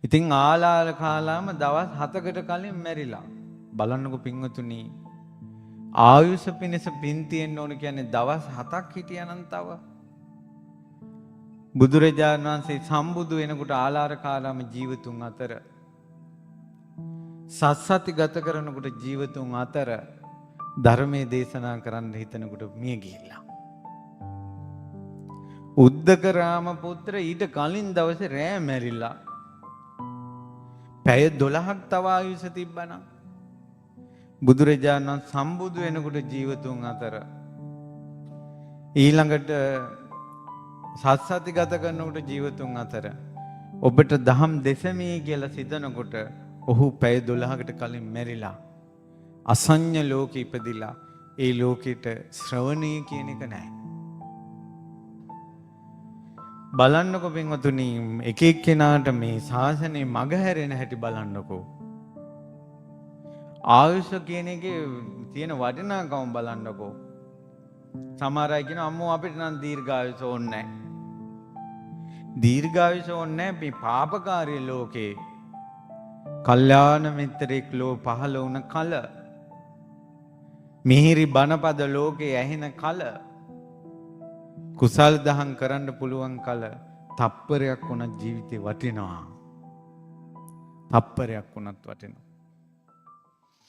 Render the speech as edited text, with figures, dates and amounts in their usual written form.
ඉතින් ආලාල කාලාම දවස් 7කට කලින් මැරිලා. බලන්නකෝ පින්වතුනි. ආයුෂ පිණිස පින් තියෙන්න ඕන කියන්නේ දවස් 7ක් හිටියනම් තව. බුදුරජාණන් වහන්සේ සම්බුදු වෙනකොට ආලාර කාලාම ජීවතුන් අතර සත්සති ගත කරනකොට ජීවතුන් අතර ධර්මයේ දේශනා කරන්න හිතනකොට මිය ගිහිල්ලා. උද්දක රාම පුත්‍ර ඊට කලින් දවසේ රෑ මැරිලා. පැය 12ක් තව ආයුෂ තිබ්බනම් බුදුරජාණන් සම්බුදු වෙනකොට ජීවතුන් අතර ඊළඟට සත්සති ගත කරනකොට ජීවතුන් අතර ඔබට දහම් දෙසමී කියලා සිතනකොට ඔහු පැය 12කට කලින් මැරිලා අසඤ්ඤ ලෝකෙ ඉපදිලා ඒ ලෝකෙට ශ්‍රවණී කියන එක නැහැ. බලන්නකෝ පින්වතුනි එක එක්කෙනාට මේ ශාසනය මග හැරෙන හැටි බලන්නකෝ. ආයුෂ කියන එකේ තියෙන වටිනාකම බලන්නකෝ. සමහර අය කියන අම්මෝ අපිට නම් දීර්ඝායුෂ ඕනේ නැහැ. දීර්ඝායුෂ ඕනේ නැහැ මේ පාපකාරී ලෝකේ. කල්යාණ මිත්‍රෙක් ලෝ පහළ වුණ කල මිහිරි බණපද ලෝකේ ඇහෙන කල කුසල් දහම් කරන්න පුළුවන් කල තප්පරයක් වුණත් ජීවිතේ වටිනවා. තප්පරයක් වුණත් වටිනවා.